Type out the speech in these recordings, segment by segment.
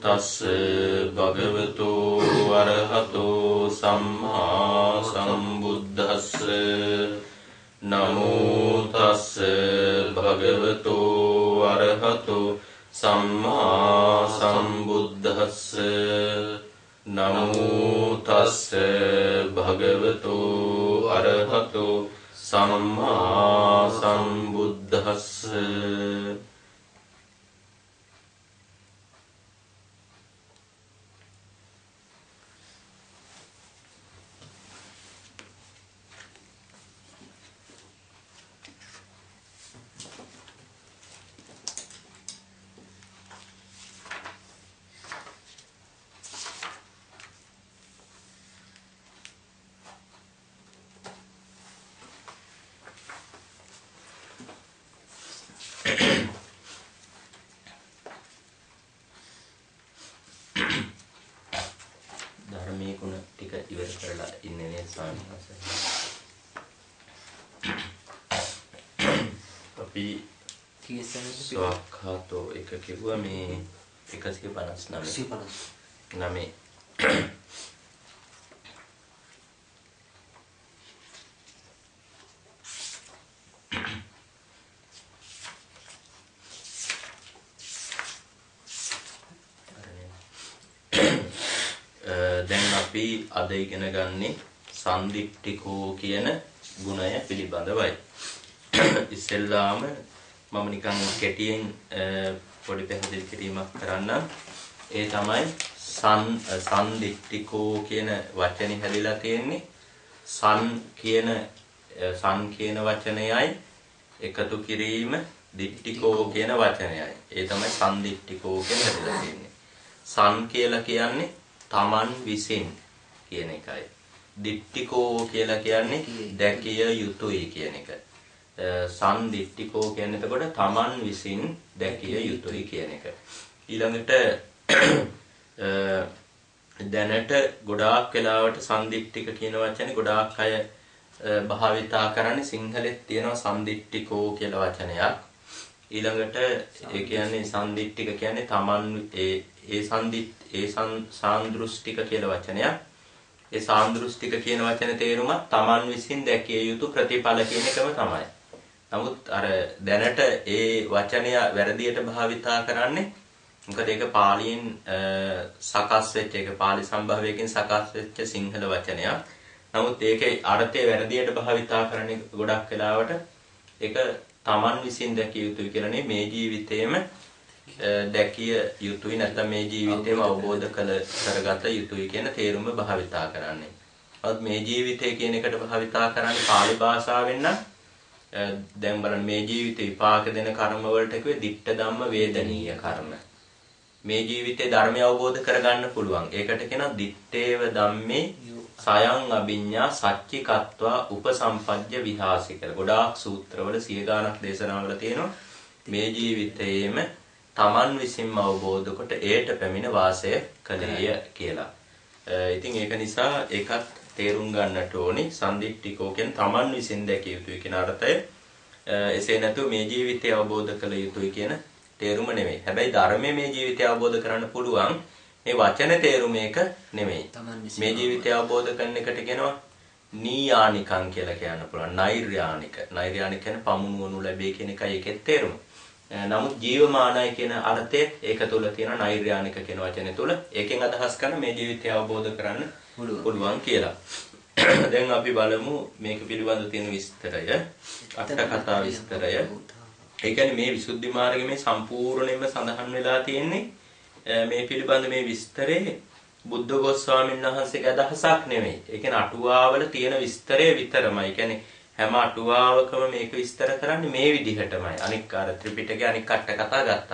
තස්ස භගවතු අරහතෝ සම්මා සම්බුද්දස්ස නමෝ තස්ස භගවතු අරහතෝ සම්මා සම්බුද්දස්ස නමෝ තස්ස භගවතු අරහතෝ සම්මා සම්බුද්දස්ස. ස්වකහාතෝ එක කිව්වා මේ 159 දැන් අපි අද ඉගෙන ගන්නේ සන්දිට්ඨිකෝ කියන ගුණය පිළිබඳවයි. ඉස්සෙල්ලාම මම නිකන් කෙටියෙන් පොඩි පැහැදිලි කිරීමක් කරන්නම්. ඒ තමයි සන්දිට්ඨිකෝ කියන වචනේ හැදිලා තියෙන්නේ සන් කියන වචනයයි එකතු කිරීම දිට්ඨිකෝ කියන වචනයයි. ඒ තමයි සන්දිට්ඨිකෝ කියන හැදිලා තියෙන්නේ. සන් කියලා කියන්නේ තමන් විසින් කියන එකයි. දිට්ඨිකෝ කියලා කියන්නේ දැකිය යුතුයි කියන එක. සන්දිට්ඨිකෝ කියන්නේ එතකොට තමන් විසින් දැකිය යුතුයි කියන එක. ඊළඟට දැනට ගොඩාක් වෙලාවට සන්දිට්ඨික කියන වචනේ ගොඩාක් අය භාවිතා කරන්නේ සිංහලෙත් තියෙනවා සන්දිට්ඨිකෝ කියලා වචනයක්. ඊළඟට ඒ කියන්නේ සන්දිට්ඨික කියන්නේ තමන් සාන්දෘෂ්ටික කියලා වචනයක්. ඒ සාන්දෘෂ්ටික කියන වචනේ තේරුම තමන් විසින් දැකිය යුතු ප්‍රතිඵල කියන එකම තමයි. නමුත් අර දැනට ඒ වචනය වැරදියට භාවිතා කරන්නේ මොකද ඒක පාලියෙන් සකස් වෙච්ච එක පාලි සම්භවයකින් සකස් වෙච්ච සිංහල වචනයක්. නමුත් ඒකේ අර්ථය වැරදියට භාවිතා කරන්නේ ගොඩක් වෙලාවට ඒක තමන් විසින් දැකිය යුතුයි කියලා මේ ජීවිතේම දැකිය යුතුයි නැත්නම් මේ ජීවිතේම අවබෝධ කරගත යුතුයි කියන තේරුම භාවිතා කරන්නේ. නමුත් මේ ජීවිතය කියන එකට භාවිතා කරන්නේ පාලි භාෂාවෙන් නම් දැන් බලන්න මේ ජීවිතේ විපාක දෙන කර්ම වලට කිව්වේ ditta ධම්ම වේදනීය කර්ම. මේ ජීවිතේ ධර්මය අවබෝධ කරගන්න පුළුවන්. ඒකට කියනවා dittේව ධම්මේ සයං අභිඤ්ඤා සච්චිකත්වා උපසම්පජ්ජ විහාසි කියලා. ගොඩාක් සූත්‍රවල සිය ගාණක් දේශනාවල තියෙනවා මේ ජීවිතයේම තමන් විසින්ම අවබෝධ කොට ඒට පැමිණ වාසය කළේය කියලා. ඉතින් ඒක නිසා ඒකත් තේරුම් ගන්නට ඕනි. සන්දිට්ඨිකෝ කියන්නේ තමන් විසින් දැකිය යුතුයි කියන අර්ථය. එසේ නැතුව මේ ජීවිතය අවබෝධ කළ යුතුයි කියන තේරුම නෙමෙයි. හැබැයි ධර්මයේ මේ ජීවිතය අවබෝධ කරන්න පුළුවන්. මේ වචන තේරුම එක නෙමෙයි. මේ ජීවිතය අවබෝධ කරන එකට කියනවා නීයානිකං කියලා කියන්න පුළුවන්. නෛර්යානික. නෛර්යානික කියන්නේ පමුණුවනු ලැබේ කියන එකයි ඒකේ තේරුම. නමුත් ජීවමානයි කියන අර්ථය ඒක තුල තියෙන නෛර්යානික කියන වචනේ තුල ඒකෙන් අදහස් කරන මේ ජීවිතය අවබෝධ කරන්න පුළුවන් කියලා. දැන් අපි බලමු මේක පිළිබඳ තියෙන විස්තරය. අට කතා විස්තරය. ඒ කියන්නේ මේ විසුද්ධි මාර්ගයේ මේ සම්පූර්ණයෙන්ම සඳහන් වෙලා තියෙන්නේ මේ පිළිබඳ මේ විස්තරේ බුද්ධඝෝෂ ස්වාමීන් වහන්සේගේ අදහසක් නෙමෙයි. ඒ කියන්නේ අටුවාවල තියෙන විස්තරය විතරමයි. ඒ කියන්නේ හැම අටුවාවකම මේක විස්තර කරන්නේ මේ විදිහටමයි. අනික් අර ත්‍රිපිටකයේ අනික් අට කතා ගත්තත්.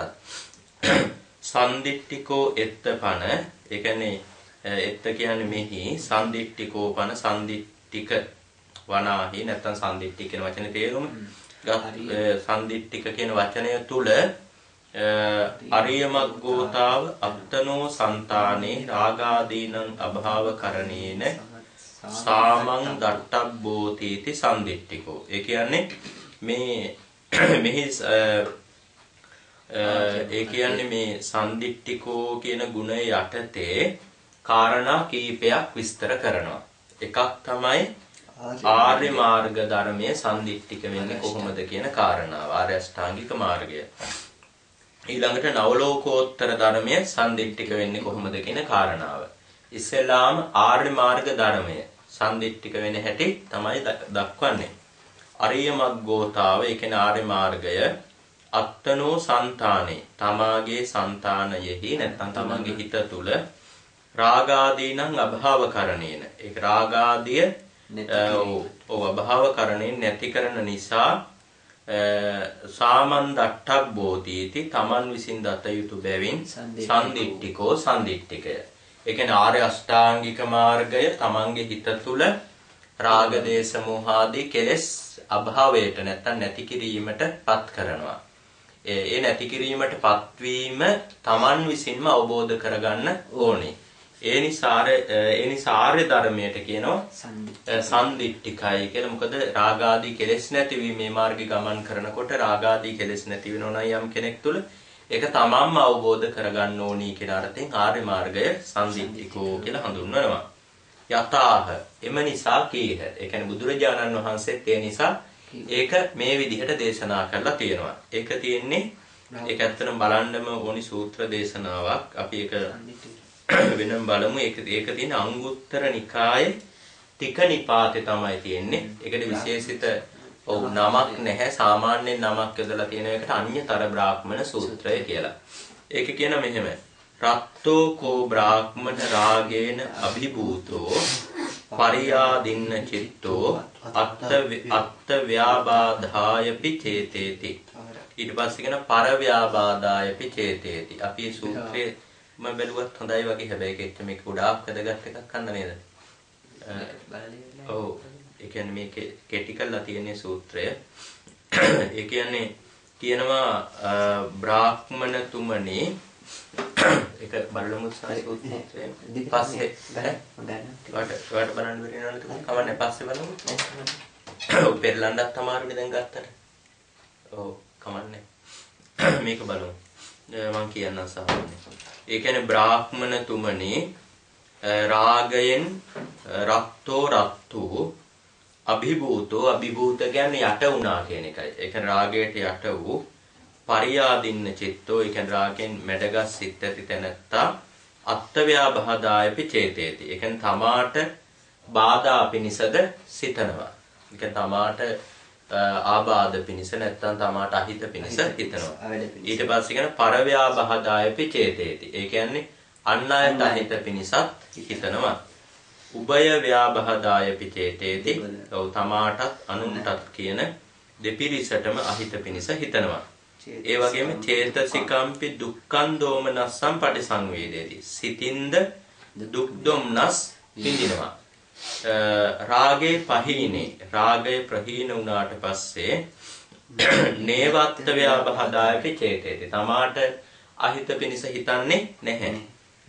සන්දිට්ඨිකෝ එත්තපන ඒ කියන්නේ එත්ත කියන්නේ මෙහි සන්දිට්ඨිකෝපන සන්දිට්ඨික වනාහි නැත්නම් සන්දිට්ඨික කියන වචනේ තේරුම සන්දිට්ඨික කියන වචනය තුල අරියමග්ගෝතාව අත්තනෝ සංතානේ රාගාදීනං අභාව කරණේන සාමං දට්ඨබ්බෝතීති සන්දිට්ඨිකෝ. ඒ කියන්නේ මේ මෙහි ඒ කියන්නේ මේ සන්දිට්ඨිකෝ කියන ගුණය යටතේ කාරණා කීපයක් විස්තර කරනවා. එකක් තමයි ආර්ය මාර්ග ධර්මයේ සන්දිට්ඨික වෙන්නේ කොහොමද කියන කාරණාව. ආර්ය අෂ්ටාංගික මාර්ගය. ඊළඟට නවලෝකෝත්තර ධර්මයේ සන්දිට්ඨික වෙන්නේ කොහොමද කියන කාරණාව. ඉස්සෙල්ලාම ආර්ය මාර්ග ධර්මය සන්දිට්ඨික වෙන හැටි තමයි දක්වන්නේ. අරිය මග්ගෝතාව ඒ කියන්නේ ආර්ය මාර්ගය අත්තනෝ సంతානේ තමාගේ సంతානයෙහි නැත්නම් තමාගේ හිත තුල රාගාදීනං අභාවකරණේන ඒක රාගාදිය අභාවකරණේ නැති කරන නිසා සාමන්දට්ඨබ්බෝතිති තමන් විසින් දත යුතු බැවින් සන්දිට්ඨිකෝ සන්දිට්ඨිකය. ඒ කියන්නේ ආර්ය අෂ්ටාංගික මාර්ගය තමන්ගේ හිත තුල රාග දේශ මොහ ආදී කෙලෙස් අභාවයට නැත්නම් නැති කිරීමට පත් කරනවා. ඒ නැති කිරීමට පත්වීම තමන් විසින්ම අවබෝධ කරගන්න ඕනේ. ඒ නිසා ආර්ය ධර්මයට කියනවා සන්දිට්ඨිකයි කියලා. මොකද රාගාදී කෙලෙස් නැතිවීමේ මාර්ගය ගමන් කරනකොට රාගාදී කෙලෙස් නැති වෙනවා නම් යම් කෙනෙක් තුල ඒක තමන්ම අවබෝධ කරගන්න ඕනි කියන අර්ථයෙන් ආර්ය මාර්ගය සන්දිට්ඨිකෝ කියලා හඳුන්වනවා. යතාහ එම නිසා කීහ. ඒ කියන්නේ බුදුරජාණන් වහන්සේත් ඒ නිසා ඒක මේ විදිහට දේශනා කරලා තියෙනවා. ඒක තියෙන්නේ ඒක ඇත්තටම බලන්නම ඕනි සූත්‍ර දේශනාවක්. අපි ඒක වෙනම බලමු. ඒක තියෙන අංගුත්තර නිකායේ තික නිපාතේ තමයි තියෙන්නේ. ඒකට විශේෂිත නමක් නැහැ. සාමාන්‍යයෙන් නමක් යොදලා තියෙන එකට අඤ්‍යතර බ්‍රාහ්මණ සූත්‍රය කියලා. ඒක කියන මෙහෙම. රත්තෝ කෝ බ්‍රාහ්මණ රාගේන අභිභූතෝ පරියාදින්න චිත්තෝ අත්ත ව්‍යාබාධායපි චේතේති. ඊට පස්සේ කියන පර ව්‍යාබාධායපි චේතේති. අපි සූත්‍රයේ මම බැලුවත් හොඳයි වගේ. හැබැයි ඒක මේක ගොඩාක් වැදගත් එකක් අන්න නේද? ඔව්. ඒ කියන්නේ මේක කෙටි කරලා තියෙන සූත්‍රය. ඒ කියන්නේ කියනවා බ්‍රාහ්මණතුමනි ඒක බලමු සූත්‍රය. පස්සේ වට බලන්න බැරි නේද? කවන්නේ පස්සේ බලමු. ඔව් පෙරලන්නත් අමාරුනේ දැන් ගත්තට. ඔව් කමන්නේ. මේක බලමු. මම කියන්නම් සාමාන්‍යයෙන්. ඒ කියන්නේ බ්‍රාහ්මණතුමනි රාගයෙන් රත්තෝ රත්තු අභිභූතෝ අභිභූත කියන්නේ යට වුණා කියන එකයි. ඒ කියන්නේ රාගයට යට වූ පරියාදින්න චිත්තෝ ඒ කියන්නේ රාගෙන් මැඩගස් සිත් ඇති තැනත්තා අත්ත්ව්‍යාබහදායපි චේතේති. ඒ කියන්නේ තමාට බාධා පිනිසද සිතනවා. ඒ කියන්නේ තමාට ආබාධ පිනිස නැත්නම් තමාට අහිත පිනිස හිතනවා. ඊට පස්සේ කියන පරව්‍යාබහදායපි චේතේති. ඒ කියන්නේ අන් අයට අහිත පිනිසත් හිතනවා. උභය ව්‍යාබහදායපි චේතේති. ඔව් තමාටත් අනුන්ටත් කියන දෙපිරිසටම අහිත පිනිස හිතනවා. ඒ වගේම චේතසිකම්පි දුක්ඛං දෝමනස්සං පටිසංවේදේති. සිතින්ද දුක් දුම්නස් විඳිනවා. රාගේ පහීනේ රාගය ප්‍රහීන වුණාට පස්සේ නේවත්ත ව්‍යාබහදායපි චේතේති. තමාට අහිත පිනිස හිතන්නේ නැහැ.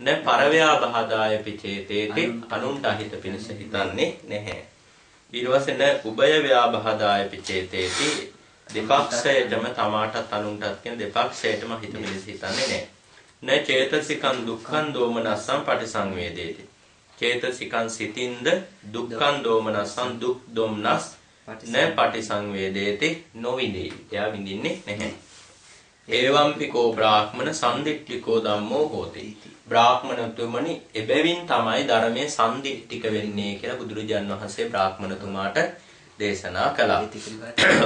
න පරව්‍යාබහදායපි චේතේති අනුන්ට අහිත පිනිස හිතන්නේ නැහැ. ඊට පස්සේ න උභය ව්‍යාබහදායපි චේතේති දෙපක්ෂයටම තමාටත් අනුන්ටත් කියන දෙපක්ෂයටම හිත පිනිස හිතන්නේ නැහැ. න චේතසිකං දුක්ඛං දෝමනස්සං පටිසංවේදේති. චේතසිකං සිතින්ද දුක්ඛං දෝමනස්සං දුක් දුම්නස් න පටිසංවේදේති නොවිදේ. එයා විඳින්නේ නැහැ. ඒවම්පිකෝ බ්‍රාහ්මණ සන්දිට්ඨිකෝ ධම්මෝ හෝති. බ්‍රාහ්මණතුමනි එබැවින් තමයි ධර්මයේ සන්දිට්ඨික වෙන්නේ කියලා බුදුරජාණන් වහන්සේ බ්‍රාහ්මණතුමාට දේශනා කළා.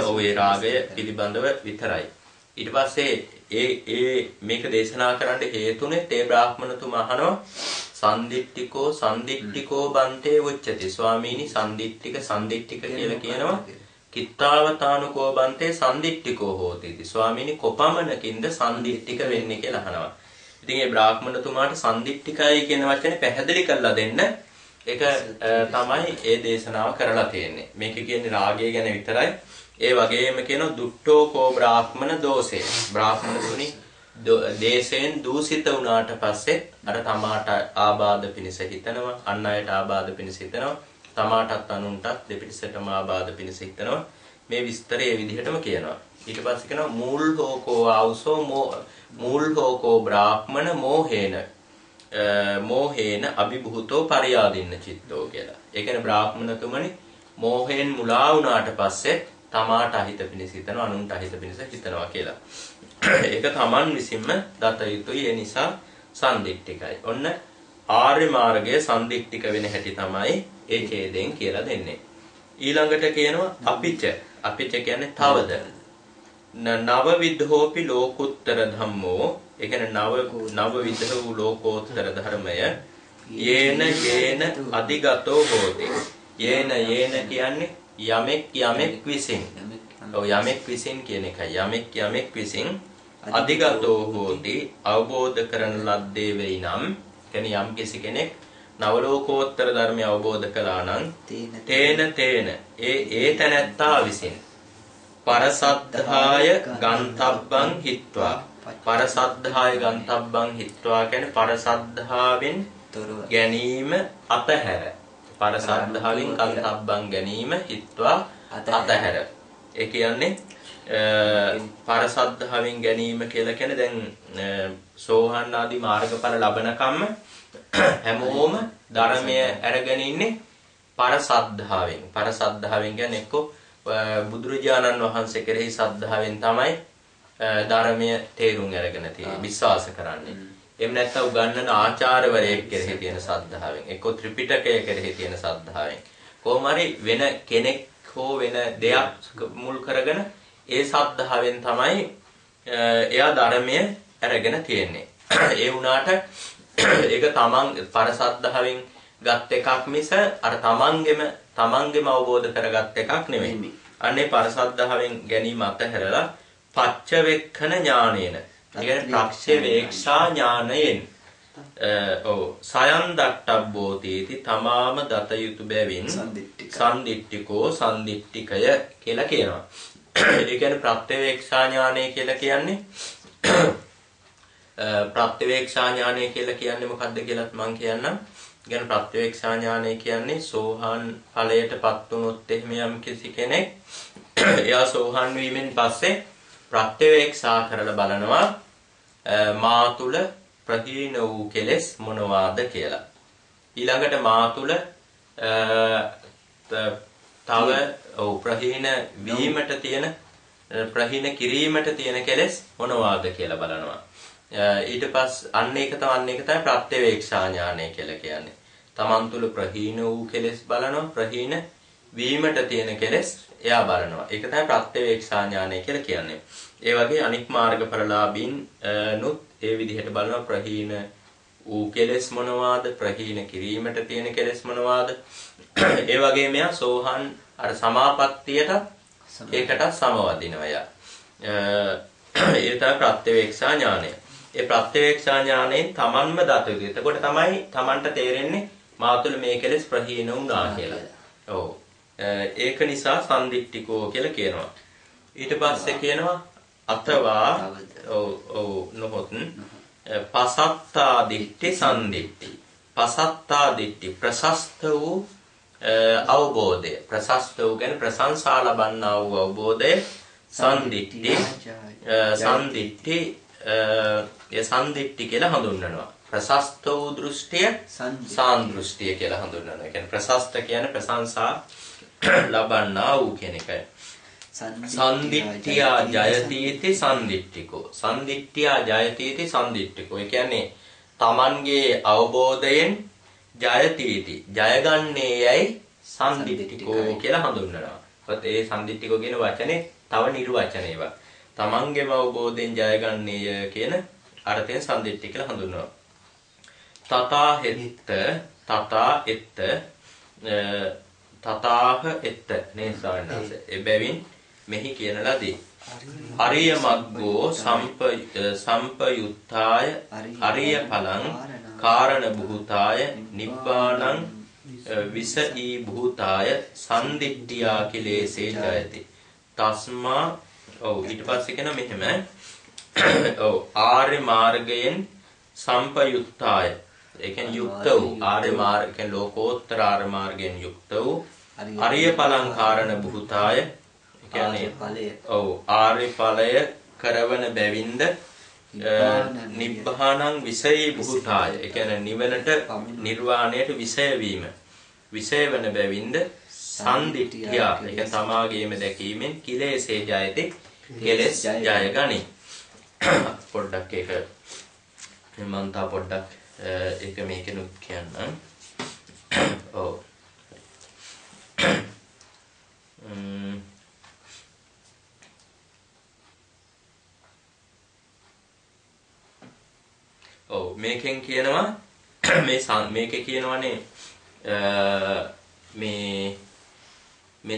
ඔව් ඒ රාගය පිළිබඳව විතරයි. ඊට පස්සේ ඒ මේක දේශනා කරන්න හේතුනේ ඒ බ්‍රාහ්මණතුමා අහනවා සන්දිට්ඨිකෝ බන්තේ උච්චති. ස්වාමීනි සන්දිට්ඨික කියලා කියනවා. කිත්තාවතානුකෝ බන්තේ සන්දිට්ඨිකෝ හෝති. ස්වාමීනි කොපමණකින්ද සන්දිට්ඨික වෙන්නේ කියලා අහනවා. ඉතින් මේ බ්‍රාහ්මණතුමාට සන්දිට්ඨිකයි කියන වචනේ පැහැදිලි කරලා දෙන්න ඒක තමයි ඒ දේශනාව කරලා තියෙන්නේ. මේක කියන්නේ රාගය ගැන විතරයි. ඒ වගේම කියනවා දුට්ඨෝකෝ බ්‍රාහ්මණ දෝෂේ. බ්‍රාහ්මණතුනි දේශයෙන් දූෂිත වුණාට පස්සේ අර තමාට ආබාධ පිණිස හිතනවා, අන් අයට ආබාධ පිණිස හිතනවා, තමාටත් අනුන්ටත් දෙපිරිසටම ආබාධ පිණිස හිතනවා. මේ විස්තරය මේ විදිහටම කියනවා. ඊට පස්සේ කියනවා මූල් හෝකෝ ආවුසෝ මූල් හෝකෝ බ්‍රාහ්මණ මෝහේන අභිභූතෝ පරියාදින්න චිත්තෝ කියලා. ඒ කියන්නේ බ්‍රාහ්මණතුමනි මෝහයෙන් මුලා වුණාට පස්සේ තමාට අහිත පිණිස හිතනවා අනුන්ට අහිත පිණිස හිතනවා කියලා. ඒක තමන් විසින්ම දත යුතුයි. ඒ නිසා සන්දිට්ඨිකයි. ඔන්න ආර්ය මාර්ගයේ සන්දිට්ඨික වෙන හැටි තමයි ඒ ඡේදයෙන් කියලා දෙන්නේ. ඊළඟට කියනවා අපිච කියන්නේ තවද නව විද්ධෝපි ලෝකුත්තර ධම්මෝ. ඒ කියන්නේ නව විධ වූ ලෝකෝත්තර ධර්මය යේන අධිගතෝ හෝති. යේන කියන්නේ යමෙක් විසින්. ඔව් යමෙක් විසින් කියන එකයි. යමෙක් විසින් අධිගතෝ හෝති අවබෝධ කරන ලද්දේ වෙයි නම් කියන්නේ යම් කිසි කෙනෙක් නවලෝකෝත්තර ධර්මය අවබෝධ කළා නම් තේන ඒ තැනැත්තා විසින් පරසද්ධාය ගන්තබ්බං හිත්වා. පරසද්ධාය ගන්තබ්බං හිත්වා කියන්නේ පරසද්ධාවෙන් ගැනීම අතහැර. පරසද්ධාවෙන් ගන්තබ්බං ගැනීම හිත්වා අතහැර. ඒ කියන්නේ පරසද්ධාවෙන් ගැනීම කියලා කියන්නේ දැන් සෝහන් ආදී මාර්ගඵල ලබනකම්ම හැමෝම ධර්මය අරගෙන ඉන්නේ පරසද්ධාවෙන්. පරසද්ධාවෙන් කියන්නේ එක්ක බුදුරජාණන් වහන්සේ කෙරෙහි සද්ධාවෙන් තමයි ධර්මය තේරුම් අරගෙන තියෙන්නේ විශ්වාස කරන්නේ. එහෙම නැත්නම් උගන්වන ආචාර්යවරයෙක් කෙරෙහි තියෙන සද්ධාවෙන්, එක්ක ත්‍රිපිටකය කෙරෙහි තියෙන සද්ධාවෙන්. කොහොම හරි වෙන කෙනෙක් හෝ වෙන දෙයක් මුල් කරගෙන ඒ සද්ධාවෙන් තමයි එයා ධර්මය අරගෙන තියෙන්නේ. ඒ වුණාට ඒක තමන් පරසද්ධාවෙන් ගත් එකක් මිස අර තමන්ගෙම අවබෝධ කරගත් එකක් නෙමෙයි. අනේ පරසද්ධාවෙන් ගැනීම අතහැරලා පච්චවෙක්ඛන ඥානේන. ඒ කියන්නේ ප්‍රක්ෂේවේක්ෂා ඥානයෙන් සයන් දට්ටබ්බෝතීති තමාම දත යුතු බැවින් සම්දිට්ඨිකෝ සම්දිට්ඨිකය කියලා කියනවා. ඒ කියන්නේ ප්‍රත්‍යවේක්ෂා ඥානය කියලා කියන්නේ ප්‍රත්‍යවේක්ෂා ඥානය කියලා කියන්නේ මොකක්ද කියලාත් මම කියන්නම්. කියන්නේ ප්‍රත්‍යවේක්ෂා ඥානය කියන්නේ සෝහන් ඵලයටපත් වුණොත් එහෙම යම් කිසි කෙනෙක් එයා සෝහන් වීමෙන් පස්සේ ප්‍රත්‍යවේක්ෂා කරලා බලනවා මා තුල ප්‍රහීන වූ කෙලෙස් මොනවාද කියලා. ඊළඟට මා තුල තව ප්‍රහීන වීමට තියෙන ප්‍රහීන කිරීමට තියෙන කෙලෙස් මොනවාද කියලා බලනවා. ඊට පස්සේ අන්න ඒක තමයි ප්‍රත්‍යවේක්ෂා ඥානය කියලා කියන්නේ. තමන් තුල ප්‍රහීන වූ කෙලෙස් බලනවා, ප්‍රහීන වීමට තියෙන කෙලෙස් එයා බලනවා. ඒක තමයි ප්‍රත්‍යවේක්ෂා ඥානය කියලා කියන්නේ. ඒ වගේ අනික් මාර්ගඵලලාභීන් නුත් ඒ විදිහට බලනවා ප්‍රහීන වූ කෙලෙස් මොනවාද, ප්‍රහීන කිරීමට තියෙන කෙලෙස් මොනවාද. ඒ වගේ මෙයා සෝහන් අර සමාපත්තියට ඒකට සමවදිනවා යා. ඒ තමයි ප්‍රත්‍යවේක්ෂා ඥානය. ඒ ප්‍රත්‍යවේක්ෂා ඥාණයෙන් තමන්ම දත යුතුයි. එතකොට තමයි තමන්ට තේරෙන්නේ මා තුළ මේ කෙලෙස් ප්‍රහීන වුණා කියලා. ඔව්. ඒක නිසා සම්දිට්ඨිකෝ කියලා කියනවා. ඊට පස්සේ කියනවා අතවා නොහොත් පසත්තා දිට්ඨි සම්දිට්ඨි. පසත්තා දිට්ඨි ප්‍රශස්ත වූ අවබෝධය. ප්‍රශස්ත වූ කියන්නේ ප්‍රශංසා ලබන්නා වූ අවබෝධය සම්දිට්ඨි. සම්දිට්ඨි ඒ සම්දිට්ඨි කියලා හඳුන්වනවා. ප්‍රශස්ත වූ දෘෂ්ටිය සාන්දෘෂ්ටිය කියලා හඳුන්වනවා. ඒ කියන්නේ ප්‍රශස්ත කියන්නේ ප්‍රශංසා ලබන්නා වූ කියන එකයි. සම්දිට්ඨියා ජයතිති සම්දිට්ඨිකෝ. සම්දිට්ඨියා ජයතිති සම්දිට්ඨිකෝ. ඒ කියන්නේ තමන්ගේ අවබෝධයෙන් ජයතිති ජයගන්නේ යයි සම්දිට්ඨිකෝ කියලා හඳුන්වනවා. ඒත් ඒ සම්දිට්ඨිකෝ කියන වචනේ තව නිර්වචනයවක්. තමන්ගේම අවබෝධයෙන් ජයගන්නේය කියන අර්ථයෙන් සම්දිට්ඨි කියලා හඳුන්වනවා. තතාහ එත්ත නේ සාරණාස. එබැවින් මෙහි කියන ලදී. අරිය මග්ගෝ සම්පයුත්තාය අරිය ඵලං කාරණ භූතාය නිබ්බානං විසී භූතාය සම්දිට්ඨියා කිලේසේ ජයති. තස්මා ඊට පස්සේ කියන මෙහෙම ආර්ය මාර්ගයෙන් සම්පයුත්තාය. ඒ කියන්නේ යුක්ත වූ ආර්ය මාර්ග කියන්නේ ලෝකෝත්තර ආර්ය මාර්ගයෙන් යුක්ත වූ අරිය ඵලං කාරණ භූතාය. ඒ කියන්නේ ඔව් ආර්ය ඵලය කරවන බැවින්ද නිබ්බානං විසයේ බුතාය. ඒ කියන්නේ නිවනට නිර්වාණයට විසය වීම. විසය වන බැවින්ද සම්දිට්ඨිය. ඒ කියන්නේ තමාගේම දැකීමෙන් කිලේශේ ජයති. කෙලෙස් ජය ගනි. පොඩ්ඩක් ඒක මම තා පොඩ්ඩක් ඒක මේකෙනුත් කියන්නම්. ඔව්. ඔව් මේකෙන් කියනවා මේකේ කියනවානේ මේ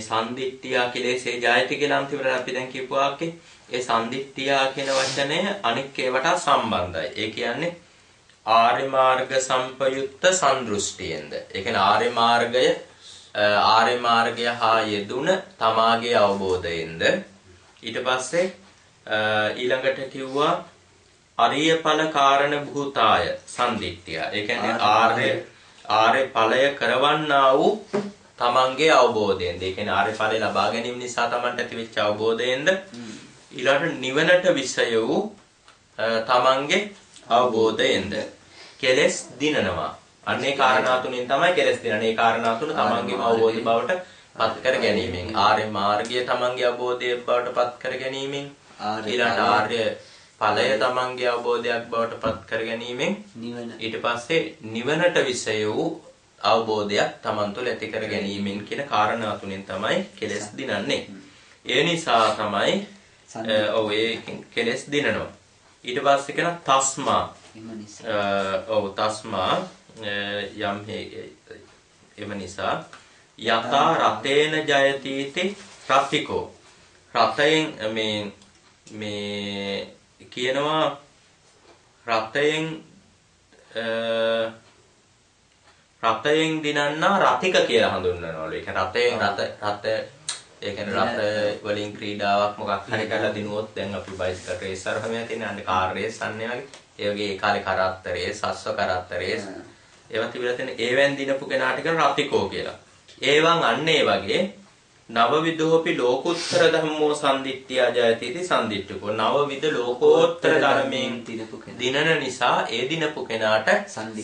සම්දිට්ඨිය කෙලෙසේ ජයති කියලා අන්තිමට අපි දැන් කියපු වාක්‍යේ ඒ සම්දිට්ඨිය කියන වචනය අනික් ඒවට සම්බන්ධයි. ඒ කියන්නේ ආර්ය මාර්ග සම්පයුක්ත සම්දෘෂ්ටියෙන්ද. ඒ කියන්නේ ආර්ය මාර්ගය හා යෙදුන තමාගේ අවබෝධයෙන්ද. ඊට පස්සේ ඊළඟට කිව්වා අරිය ඵල කාරණ භූතාය සම්දිට්ඨිය. ඒ කියන්නේ ආර්ය ඵලය කරවන්නා වූ තමන්ගේ අවබෝධයෙන්ද. ඒ කියන්නේ ආර්ය ඵලය ලබා ගැනීම නිසා තමන්ට ඇතිවෙච්ච අවබෝධයෙන්ද ඊළඟට නිවනට විෂය වූ තමන්ගේ අවබෝධයෙන්ද කෙලෙස් දිනනවා. අන්නේ කාරණා තුنين තමයි කෙලෙස් දිනන්නේ. ඒ කාරණා තුන තමන්ගේම අවබෝධය බවට පත් කර ගැනීමෙන් ආර්ය මාර්ගය තමන්ගේ අවබෝධය බවට පත් කර ගැනීමෙන් ඊළඟට ආර්ය ඵලය තමන්ගේ අවබෝධයක් බවට පත් කර ගැනීමෙන් ඊට පස්සේ නිවනට විෂය වූ අවබෝධයක් තමන් තුළ ඇති කර ගැනීමෙන් කියන කාරණා තුنين තමයි කෙලෙස් දිනන්නේ. ඒ නිසා තමයි ඔව් ඒ කෙලෙස් දිනනවා. ඊට පස්සේ කියන තස්මා ඔව් තස්මා යම් එම නිසා යතා රතේන ජයතිති රත්තිකෝ. රතයෙන් මේ කියනවා රතයෙන් දිනන්නා රතික කියලා හඳුන්වනවලු. ඒ කියන්නේ රත ඒ කියන්නේ රත වලින් ක්‍රීඩාවක් මොකක් හරි කරලා දිනුවොත් දැන් අපි බයිසිකල් රේස් අරගෙන තියෙන අන්න කාර් රේස් අන්නේ වගේ. ඒ වගේ ඒ කාලේ කරත්ත රේස්, සස්ව කරත්ත රේස් ඒවා තිබිලා තියෙන ඒවෙන් දිනපු කෙනාට කියන රතිකෝ කියලා. ඒවන් අන්න ඒ වගේ නවවිදෝපි ලෝකෝත්තර ධම්මෝ සම්දිට්ඨිය ජයතිති සම්දිට්ඨිකෝ. නවවිද ලෝකෝත්තර ධර්මයෙන් දිනන නිසා ඒ දිනපු කෙනාට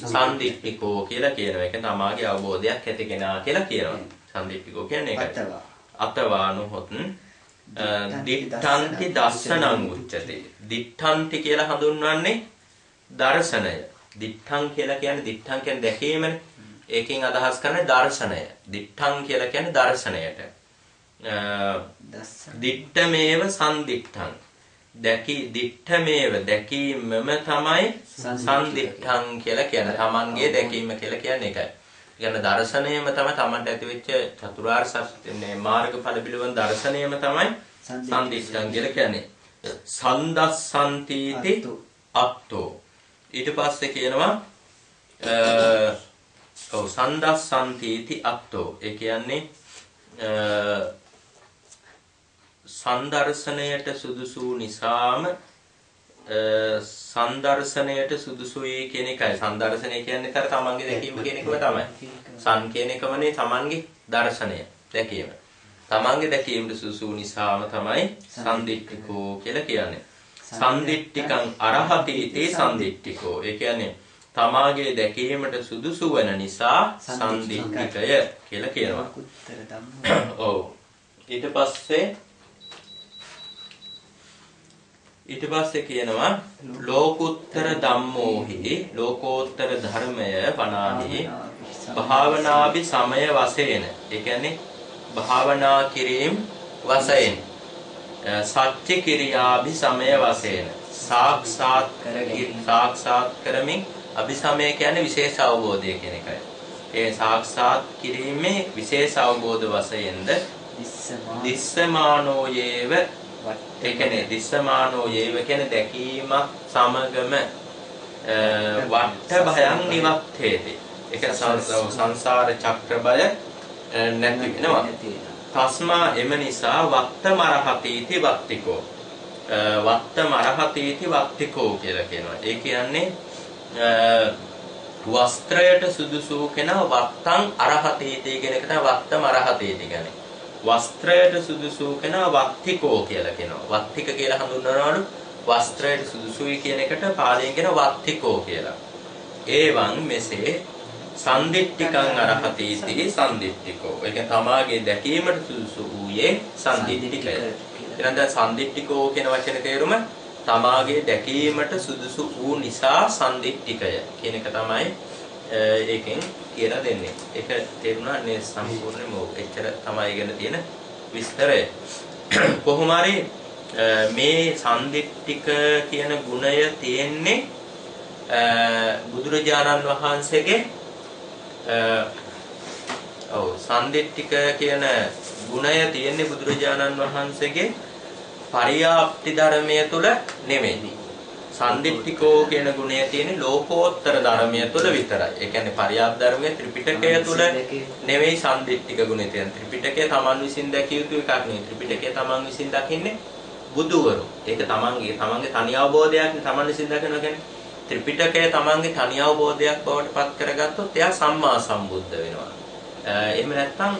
සම්දිට්ඨිකෝ කියලා කියනවා. ඒක තමාගේ අවබෝධයක් ඇති කෙනා කියලා කියනවා. සම්දිට්ඨිකෝ කියන්නේ ඒකයි. අතවානුහොත් දිට්ඨන්ති දස්සනං උච්චති. දිට්ඨන්ති කියලා හඳුන්වන්නේ දර්ශනය. දිට්ඨං කියලා කියන්නේ දැකීමනේ. ඒකෙන් අදහස් කරන්නේ දර්ශනය. දිට්ඨං කියලා කියන්නේ දර්ශනයට. දිට්ඨමේව සම්දිට්ඨං. දිට්ඨමේව දැකීමම තමයි සම්දිට්ඨං කියලා කියන්නේ. තමන්ගේ දැකීම කියලා කියන්නේ ඒකයි. කියන්නේ දර්ශනයම තමයි තමන්ට ඇතිවෙච්ච චතුරාර්ය සත්‍ය මාර්ගඵල පිළිබඳ දර්ශනයම තමයි සම්දිට්ඨං කියලා කියන්නේ. සන්දස්සන්තිති අත්තෝ. ඊට පස්සේ කියනවා සන්දස්සන්තිති අත්තෝ. ඒ කියන්නේ සංදර්ශනයට සුදුසු නිසාම සංදර්ශනයට සුදුසුයි කියන එකයි. සංදර්ශනය කියන්නේ තර තමන්ගේ දැකීම කියන එකම තමයි. සන් කියන එකමනේ තමන්ගේ දර්ශනය දැකීම. තමන්ගේ දැකීමට සුදුසු නිසාම තමයි සම්දිට්ඨිකෝ කියලා කියන්නේ. සම්දිට්ඨිකං අරහතීති සම්දිට්ඨිකෝ. ඒ කියන්නේ තමාගේ දැකීමට සුදුසු වෙන නිසා සම්දිට්ඨිකය කියලා කියනවා. ඔව්. ඊට පස්සේ කියනවා ලෝකුත්තර ධම්මෝහි ලෝකෝත්තර ධර්මය වනාහි භාවනාභි සමය වශයෙන්. ඒ කියන්නේ භාවනා කිරීම වශයෙන් සත්‍ය කිරියාභි සමය වශයෙන් සාක්ෂාත් කරමින් අභිසමය කියන්නේ විශේෂ අවබෝධය කියන එකයි. ඒ සාක්ෂාත් කිරීමේ විශේෂ අවබෝධ වශයෙන්ද දිස්සමානෝ යේව. ඒ කියන්නේ දිස්සමානෝ යේව කියන්නේ දැකීමක් සමගම වට්ට භයං නිවත්තේති. ඒක සංසාර චක්‍ර බය නැති වෙනවා. තස්මා එම නිසා වත්තමරහතීති වත්තිකෝ. වත්තමරහතීති වත්තිකෝ කියලා කියනවා. ඒ කියන්නේ වස්ත්‍රයට සුදුසු කෙනා වත්තං අරහතීති කියන එක තමයි වත්තමරහතීති කියන්නේ. වස්ත්‍රයට සුදුසු කෙනා වත්තිකෝ කියලා කියනවා. වත්තික කියලා හඳුන්වනවලු වස්ත්‍රයට සුදුසුයි කියන එකට පාලියෙන් කියන වත්තිකෝ කියලා. ඒවන් මෙසේ සම්දිට්ඨිකං අරහතීති සම්දිට්ඨිකෝ. ඒ කියන්නේ තමාගේ දැකීමට සුදුසු වූයේ සම්දිට්ඨිකය. එහෙනම් දැන් සම්දිට්ඨිකෝ කියන වචනේ තේරුම තමාගේ දැකීමට සුදුසු වූ නිසා සම්දිට්ඨිකය කියන එක තමයි ඒකෙන් කියලා දෙන්නේ. ඒක තේරුණා නේ සම්පූර්ණයෙන්ම එච්චර තමයි ඉගෙන තියෙන විස්තරය. කොහොම හරි මේ සම්දිට්ඨික කියන ගුණය තියෙන්නේ බුදුරජාණන් වහන්සේගේ සම්දිට්ඨික කියන ගුණය තියෙන්නේ බුදුරජාණන් වහන්සේගේ පරියාප්ති ධර්මයේ තුල නෙමෙයි. සම්දිට්ඨිකෝ කියන ගුණය තියෙන්නේ ලෝකෝත්තර ධර්මයේ තුල විතරයි. ඒ කියන්නේ පරියාප්ත ධර්මයේ ත්‍රිපිටකය තුල නෙමෙයි සම්දිට්ඨික ගුණය තියෙන්නේ. ත්‍රිපිටකය තමන් විසින් දැකිය යුතු එකක් නෙවෙයි. ත්‍රිපිටකය තමන් විසින් දකින්නේ බුදුවරු. ඒක තමන්ගේ තනි අවබෝධයක් නේ තමන් විසින් දකිනවා කියන්නේ. ත්‍රිපිටකය තමන්ගේ තනි අවබෝධයක් බවට පත් කරගත්තොත් එයා සම්මා සම්බුද්ධ වෙනවා. එහෙම නැත්නම්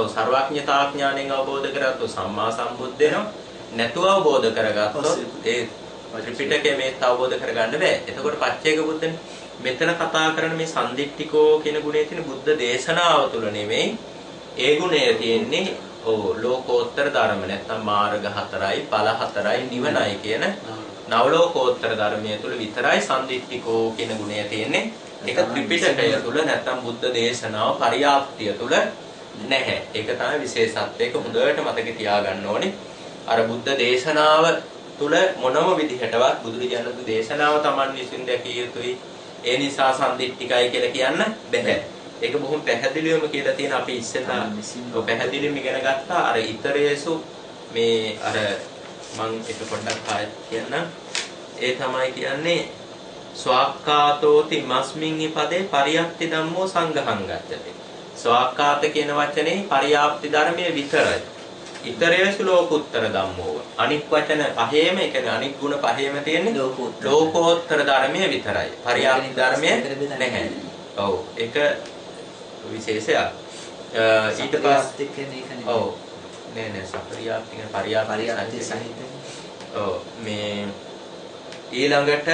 සර්වඥතා ඥාණයෙන් අවබෝධ කරගත්තොත් සම්මා සම්බුද්ධ වෙනවා. නැතුව අවබෝධ කරගත්තොත් ඒ ත්‍රිපිටකය මේත් අවබෝධ කරගන්න බෑ. එතකොට පච්චේක බුද්ධනේ. මෙතන කතා කරන මේ සම්දිට්ඨිකෝ කියන ගුණය තියෙන බුද්ධ දේශනාව තුළ නෙමෙයි. ඒ ගුණය තියෙන්නේ ලෝකෝත්තර ධර්ම නැත්නම් මාර්ග 4යි ඵල 4යි නිවනයි කියන නවලෝකෝත්තර ධර්මයේ තුල විතරයි සම්දිට්ඨිකෝ කියන ගුණය තියෙන්නේ. ඒක ත්‍රිපිටකය තුල නැත්නම් බුද්ධ දේශනාව පරියාප්තිය තුල නැහැ. ඒක තමයි විශේෂත්වය. ඒක හොඳට මතක තියාගන්න ඕනේ. අර බුද්ධ දේශනාව තුල මොනම විදිහටවත් බුදුරජාණන්ගේ දේශනාව Taman විසින් දැකිය යුතුයි. ඒ නිසා සම්දිට්ඨිකයි කියලා කියන්න බැහැ. ඒක බොහොම පැහැදිලිවම කියලා තියෙන අපි ඉස්සෙල්ලා පැහැදිලිවම ඉගෙන ගත්තා. අර ඊතරයේසු මේ අර මම එක පොඩ්ඩක් ආයෙත් කියන්න. ඒ තමයි කියන්නේ ස්වාක්ඛාතෝති මස්මින්හි පදේ පරියප්ති ධම්මෝ සංඝහං ගච්ඡති. ස්වාක්ඛාත කියන වචනේ පරියාප්ති ධර්මයේ විතරයි. ඊතරයේසු ලෝකෝත්තර ධම්මෝ. අනික් වචන පහේම ඒ කියන්නේ අනික් ගුණ පහේම තියෙන්නේ ලෝකෝත්තර ධර්මයේ විතරයි. පරියාප්ති ධර්මයේ නැහැ. ඔව් ඒක විශේෂයක්. ඊට පස්සේ ඔව් නෑ සපරියාප්ති කියන පරියාප්ති සහිත. ඔව් මේ ඊළඟට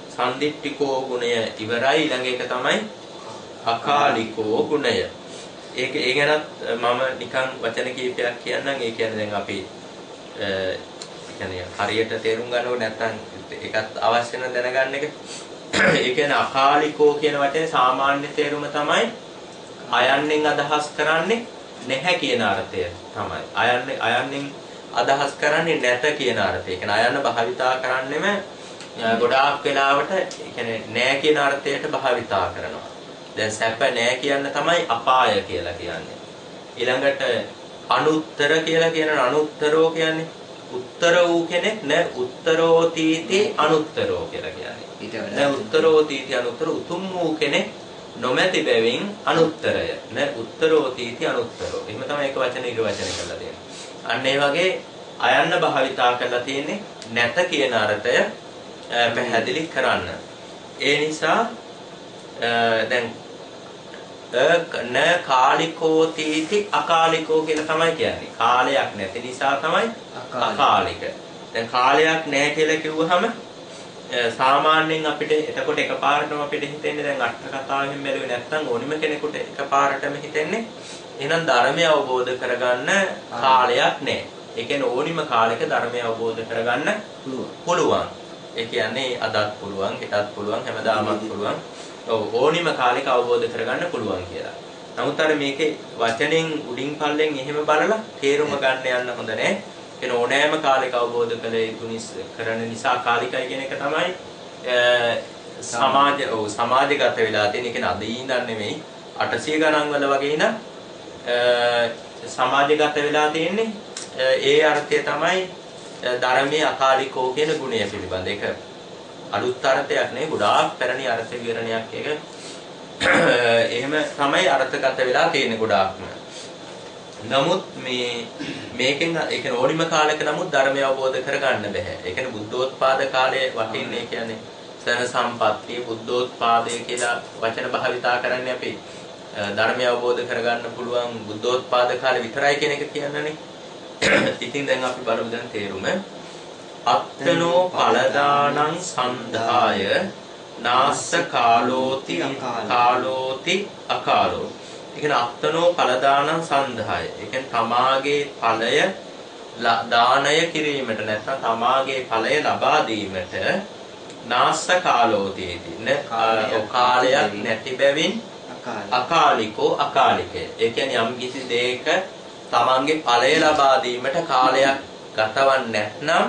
සම්දිට්ඨිකෝ ගුණය ඉවරයි. ඊළඟ එක තමයි අකාලිකෝ ගුණය. ඒක ඒ ගැනත් මම නිකන් වචන කීපයක් කියන්නම්. ඒ කියන්නේ දැන් අපි කියන්නේ හරියට තේරුම් ගන්නව නැත්නම් ඒකත් අවශ්‍ය නැ දැනගන්න එක. ඒ කියන්නේ අකාලිකෝ කියන වචනේ සාමාන්‍ය තේරුම තමයි අයන්නෙන් අදහස් කරන්නේ නැහැ කියන අර්ථය තමයි. අයන්නෙන් අදහස් කරන්නේ නැත කියන අර්ථය. ඒ කියන්නේ අයන්න භාවිතා කරන්නෙම ගොඩාක් වෙලාවට ඒ කියන්නේ නැහැ කියන අර්ථයට භාවිතා කරනවා. දැන් සැප නැහැ කියන්න තමයි අපාය කියලා කියන්නේ. ඊළඟට අනුත්තර කියලා කියන අනුත්තරෝ කියන්නේ උත්තර වූ කෙනෙක් නෑ උත්තරෝතීති අනුත්තරෝ කියලා කියන්නේ. නෑ උත්තරෝතීති අනුත්තර උතුම් වූ කෙනෙක් නොමැති බැවින් අනුත්තරය. නෑ උත්තරෝතීති අනුත්තරෝ. එහෙම තමයි ඒක වචන ඉර වචන කරලා තියෙන්නේ. අන්න ඒ වගේ අයන්න භාවිතා කරලා තියෙන්නේ නැත කියන අර්ථය පැහැදිලි කරන්න. ඒ නිසා දැන් න කාලිකෝ තීති අකාලිකෝ කියලා තමයි කියන්නේ. කාලයක් නැති නිසා තමයි අකාලික. දැන් කාලයක් නැහැ කියලා කිව්වහම සාමාන්‍යයෙන් අපිට එතකොට එකපාරටම අපිට හිතෙන්නේ දැන් අට කතාවෙන් බැලුවේ නැත්නම් ඕනිම කෙනෙකුට එකපාරටම හිතෙන්නේ එහෙනම් ධර්මය අවබෝධ කරගන්න කාලයක් නැහැ. ඒ කියන්නේ ඕනිම කාලයක ධර්මය අවබෝධ කරගන්න පුළුවන්. ඒ කියන්නේ අදත් පුළුවන්, හෙටත් පුළුවන්, හැමදාමත් පුළුවන්. ඕනිම කාලයක අවබෝධ කරගන්න පුළුවන් කියලා. නමුත් අර මේකේ වචනෙන් උඩින් පල්ලෙන් එහෙම බලලා තේරුම ගන්න යන්න හොඳ නැහැ. කියන ඕනෑම කාලයක අවබෝධ කළ යුතු කරන නිසා කාලිකයි කියන එක තමයි සමාජගත වෙලා තියෙන. ඒ කියන්නේ අද ඉඳන් නෙමෙයි 800 ගණන් වල වගේ ඉඳන් සමාජගත වෙලා තියෙන්නේ. ඒ අර්ථය තමයි ධර්මයේ අකාලිකෝ කියන ගුණය පිළිබඳ. ඒක අලුත් අර්ථයක් නෙවෙයි, ගොඩාක් පැරණි අර්ථ විවරණයක් එක. එහෙම තමයි අර්ථගත වෙලා තියෙන්නේ ගොඩාක්ම. නමුත් මේකෙන් ඒ කියන්නේ ඕනිම කාලයක නමුත් ධර්මය අවබෝධ කරගන්න බෑ. ඒ කියන්නේ බුද්ධෝත්පාද කාලයේ වටින්නේ කියන්නේ සන සම්පත්තිය බුද්ධෝත්පාදය කියලා වචන භාවිතා කරන්නේ අපි. ධර්මය අවබෝධ කරගන්න පුළුවන් බුද්ධෝත්පාද කාලේ විතරයි කියන එක කියන්නනේ. ඉතින් දැන් අපි බලමු දැන් තේරුම. අත්තනෝ පලදානං සන්ධාය නාස්ස කාලෝති අකාලෝ. ඒ කියන්නේ අත්තනෝ පලදානං සන්ධාය. ඒ කියන්නේ තමාගේ ඵලය දානය කිරීමට නැත්නම් තමාගේ ඵලය ලබා දීමට නාස්ස කාලෝතිති කාලයක් නැති බැවින් අකාලිකෝ අකාලිකය. ඒ කියන්නේ යම් කිසි දෙයක තමන්ගේ ඵලය ලබා දීමට කාලයක් ගතවන්නේ නැත්නම්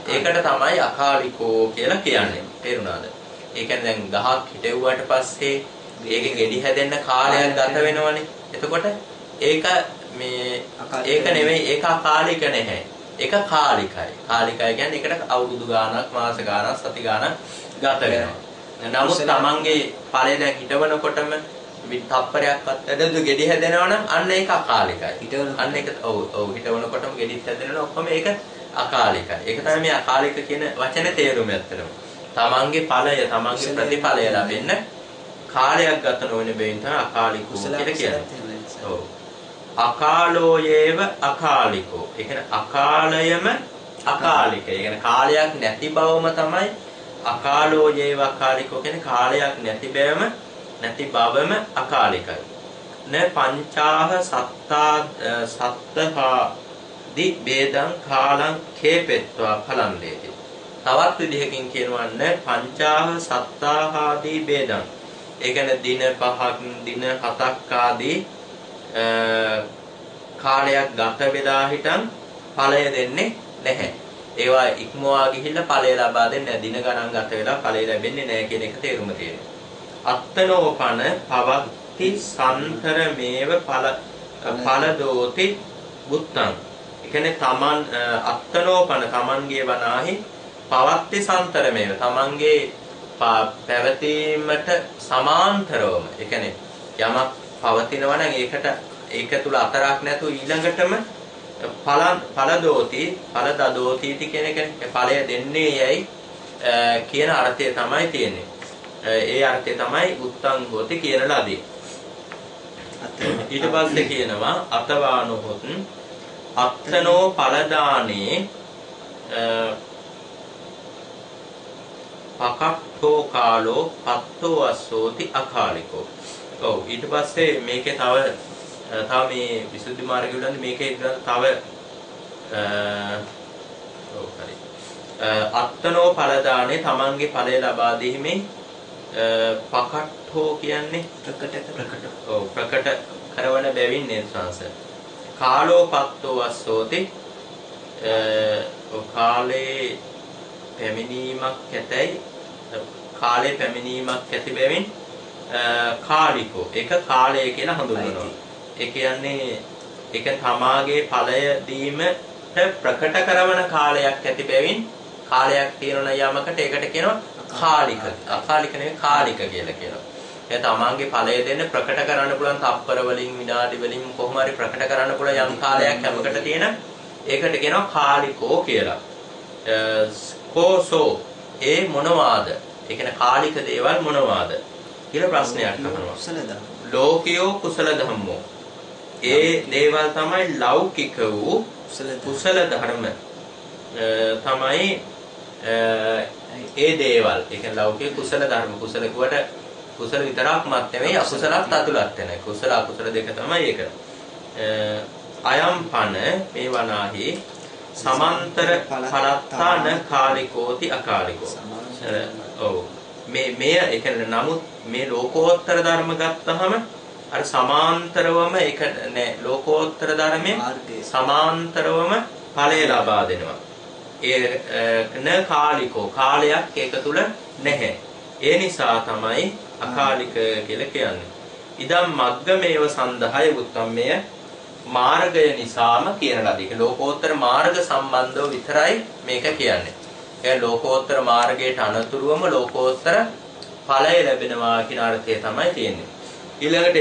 ඒකට තමයි අකාලිකෝ කියලා කියන්නේ. තේරුණාද? ඒ කියන්නේ දැන් ගහක් හිටෙව්වට පස්සේ ඒකේ ගෙඩි හැදෙන්න කාලයක් ගත වෙනවනේ. එතකොට ඒක නෙවෙයි ඒක අකාලික නැහැ. ඒක කාලිකයි. කාලිකයි කියන්නේ ඒකට අවුරුදු ගාණක්, මාස ගාණක්, සති ගාණක් ගත වෙනවා. නමුත් තමන්ගේ ඵලය දැන් හිටවනකොටම තප්පරයක්වත් ඇදදු ගෙඩි හැදෙනවා නම් අන්න ඒක අකාලිකයි. අන්න ඒක ඔව් හිටවනකොටම ගෙඩිත් හැදෙනවා ඔක්කොම ඒක අකාලිකයි. ඒක තමයි මේ අකාලික කියන වචනේ තේරුම ඇත්තටම. තමන්ගේ ඵලය, තමන්ගේ ප්‍රතිඵලය ලැබෙන්න කාලයක් ගත නොවන බැවින් තමයි අකාලිකෝ කියලා කියන්නේ. ඔව්. අකාලෝයේව අකාලිකෝ. ඒ කියන්නේ අකාලයම අකාලික. ඒ කියන්නේ කාලයක් නැති බවම තමයි අකාලෝයේව අකාලිකෝ කියන්නේ කාලයක් නැති බවම අකාලිකයි. න පංචාහ සත්තහාදි වේදං කාලං කේපෙත්වා ඵලං දේති. තවත් විදිහකින් කියනවා න පංචාහ සත්තාහාදී වේදං. ඒ කියන්නේ දින 5ක් දින 7ක් ආදී කාලයක් ගත වෙලා හිටන් ඵලය දෙන්නේ නැහැ. ඒවා ඉක්මවා ගිහිල්ලා ඵලය ලබා දෙන්නේ නැහැ. දින ගණන් ගත වෙලා ඵලය ලැබෙන්නේ නැහැ කියන එක තේරුම තියෙනවා. අත්තනෝපන පවත්ති සන්තර මේව ඵලදෝති බුත්තං. ඒ කියන්නේ තමන් අත්තනෝපන තමන්ගේ වනාහි පවත්ති සන්තර මේව තමන්ගේ පැවතීමට සමාන්තරවම. ඒ කියන්නේ යමක් පවතිනවා නම් ඒක තුල අතරක් නැතුව ඊළඟටම ඵලදෝති කියන එක ඵලය දෙන්නේ යයි කියන අර්ථය තමයි තියෙන්නේ. ඒ අර්ථය තමයි උත්තං හෝති කියන ලදී. ඊට පස්සේ කියනවා අතවානොහොත් අත්තනෝ පලදානේ පකට්ඨෝ කාලෝ පත්තෝ අස්සෝති අකාලිකෝ. ඔව් ඊට පස්සේ මේකේ තව මේ විසුද්ධි මාර්ගය වලදී මේකේ තව හරි අත්තනෝ පලදානේ තමන්ගේ ඵලය ලබා දීමේ පකට්ඨෝ කියන්නේ ප්‍රකට කරවන බැවින් නේසංශ කාලෝ පත්තෝ අස්සෝති කාලේ පැමිණීමක් ඇතයි කාලේ පැමිණීමක් ඇති බැවින් කාලිකෝ ඒක කාලය කියලා හඳුන්වනවා. ඒ කියන්නේ ඒක තමාගේ ඵලය දීමට ප්‍රකට කරවන කාලයක් ඇති බැවින් කාලයක් තියෙන යමකට ඒකට කියනවා කාලික. අකාලික නෙවෙයි කාලික කියලා කියනවා. ඒ තමාගේ ඵලය දෙන්න ප්‍රකට කරන්න පුළුවන් තප්පර වලින් විනාඩි වලින් කොහොම හරි ප්‍රකට කරන්න පුළුවන් යම් කාලයක් හැමකට තියෙන ඒකට කියනවා කාලිකෝ කියලා. කෝසෝ ඒ මොනවාද? ඒ කියන්නේ කාලික දේවල් මොනවාද කියලා ප්‍රශ්නයක් අහනවා. ලෝකියෝ කුසල ධම්මෝ. ඒ දේවල් තමයි ලෞකික වූ කුසල ධර්ම තමයි ඒ දේවල්. ඒ කියන්නේ ලෞකික කුසල ධර්ම කුසල කුවට කුසල විතරක්මත් නෙවෙයි අකුසලත් අතුලත් වෙන. කුසල අකුසල දෙක තමයි ඒක. අයම් පන මේ වනාහි සමාන්තර පලත්තාන කාලිකෝති අකාලිකෝ. ඔව් මේ ඒ කියන්නේ නමුත් මේ ලෝකෝත්තර ධර්ම ගත්තහම අර සමාන්තරවම ඒක නෑ ලෝකෝත්තර ධර්මයේ සමාන්තරවම ඵලය ලබා දෙනවා. න කාලිකෝ කාලයක් ඒක තුල නැහැ. ඒ නිසා තමයි අකාලික කියලා කියන්නේ. ඉදම් මග්ගමේව සන්දහය උත්තමය මාර්ගය නිසාම කියන ලදී. ඒක ලෝකෝත්තර මාර්ග සම්බන්ධව විතරයි මේක කියන්නේ. ඒ ලෝකෝත්තර මාර්ගයට අනුතුරුවම ලෝකෝත්තර ඵලය ලැබෙනවා කියන අර්ථය තමයි තියෙන්නේ. ඊළඟට